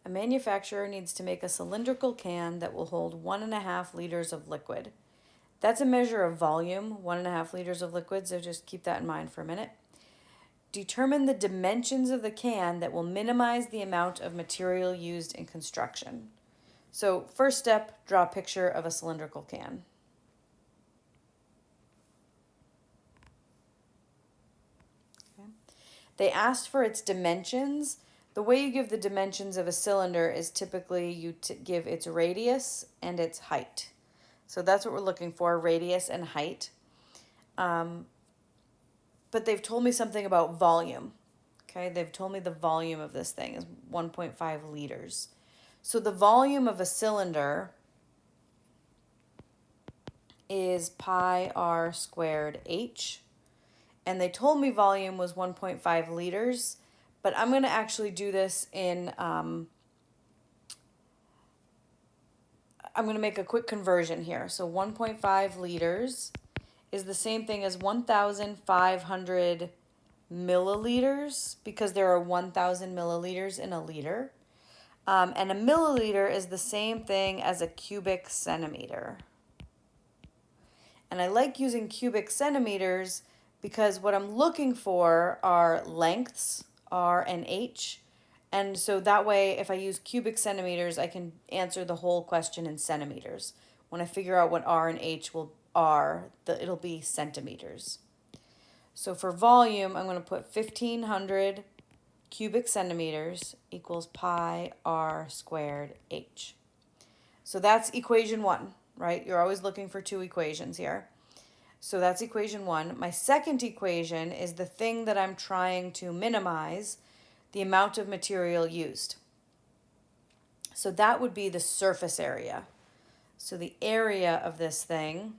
A manufacturer needs to make a cylindrical can that will hold 1.5 liters of liquid. That's a measure of volume, 1.5 liters of liquid, so just keep that in mind for a minute. Determine the dimensions of the can that will minimize the amount of material used in construction. So first step, draw a picture of a cylindrical can. Okay. They asked for its dimensions. The way you give the dimensions of a cylinder is typically you give its radius and its height. So that's what we're looking for, radius and height. But they've told me something about volume. Okay, they've told me the volume of this thing is 1.5 liters. So the volume of a cylinder is pi r squared h. And they told me volume was 1.5 liters, but I'm going to actually do this in, I'm going to make a quick conversion here. So 1.5 liters is the same thing as 1,500 milliliters, because there are 1,000 milliliters in a liter. And a milliliter is the same thing as a cubic centimeter. And I like using cubic centimeters because what I'm looking for are lengths, R and H. And so that way, if I use cubic centimeters, I can answer the whole question in centimeters. When I figure out what R and H are, it'll be centimeters. So for volume, I'm going to put 1,500 cubic centimeters equals pi r squared h. So that's equation 1, right? You're always looking for 2 equations here. So that's equation 1. My second equation is the thing that I'm trying to minimize, the amount of material used. So that would be the surface area. So the area of this thing,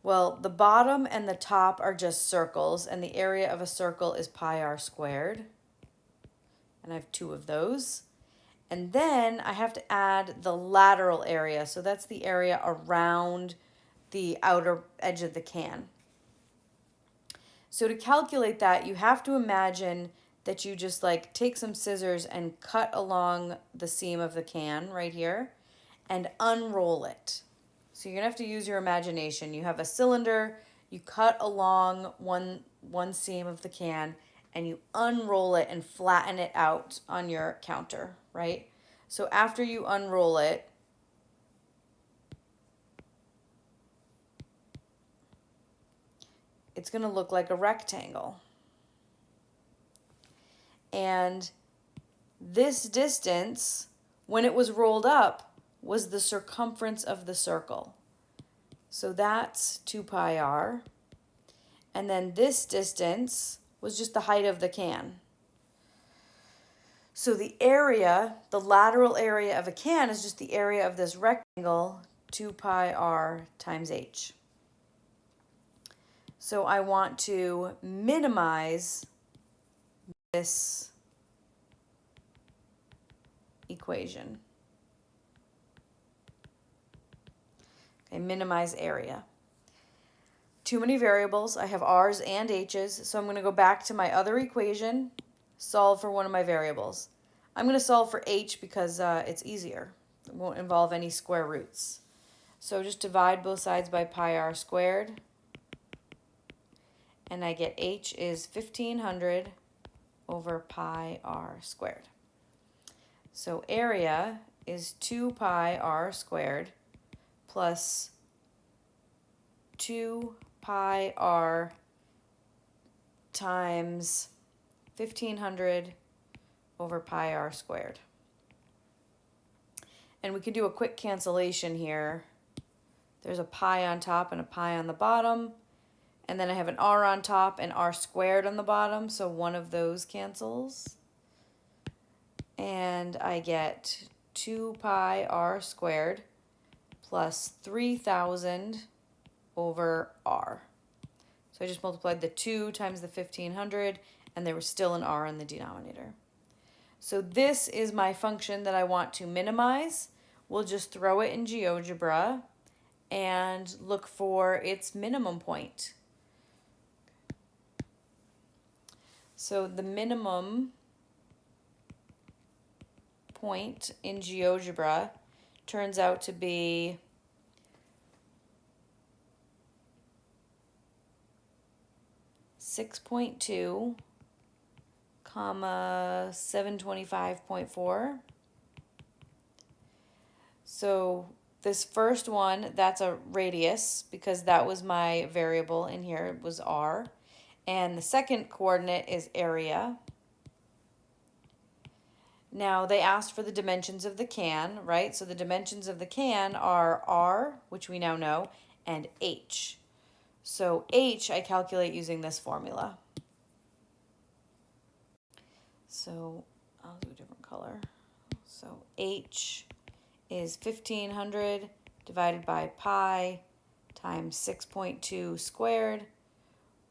well, the bottom and the top are just circles, and the area of a circle is pi r squared. And I have 2 of those. And then I have to add the lateral area. So that's the area around the outer edge of the can. So to calculate that, you have to imagine that you just like take some scissors and cut along the seam of the can right here and unroll it. So you're gonna have to use your imagination. You have a cylinder, you cut along one seam of the can and you unroll it and flatten it out on your counter, right? So after you unroll it, it's going to look like a rectangle. And this distance, when it was rolled up, was the circumference of the circle. So that's 2 pi r. And then this distance was just the height of the can. So the area, the lateral area of a can is just the area of this rectangle, 2 pi r times h. So I want to minimize this equation. Okay, minimize area. Too many variables. I have r's and h's, so I'm going to go back to my other equation, solve for one of my variables. I'm going to solve for h because it's easier. It won't involve any square roots. So just divide both sides by pi r squared. And I get h is 1,500 over pi r squared. So area is 2 pi r squared plus 2 pi r times 1,500 over pi r squared. And we can do a quick cancellation here. There's a pi on top and a pi on the bottom. And then I have an r on top and r squared on the bottom, so one of those cancels. And I get 2 pi r squared plus 3,000 over r. So I just multiplied the 2 times the 1,500, and there was still an r in the denominator. So this is my function that I want to minimize. We'll just throw it in GeoGebra and look for its minimum point. So the minimum point in GeoGebra turns out to be 6.2, comma 725.4. So this first one, that's a radius because that was my variable in here, it was r. And the second coordinate is area. Now they asked for the dimensions of the can, right? So the dimensions of the can are r, which we now know, and h. So h I calculate using this formula. So I'll do a different color. So h is 1500 divided by pi times 6.2 squared,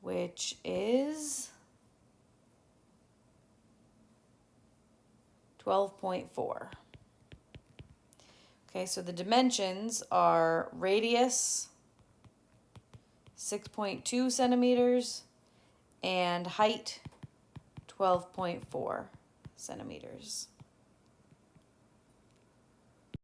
which is 12.4. Okay, so the dimensions are radius 6.2 centimeters and height 12.4 centimeters.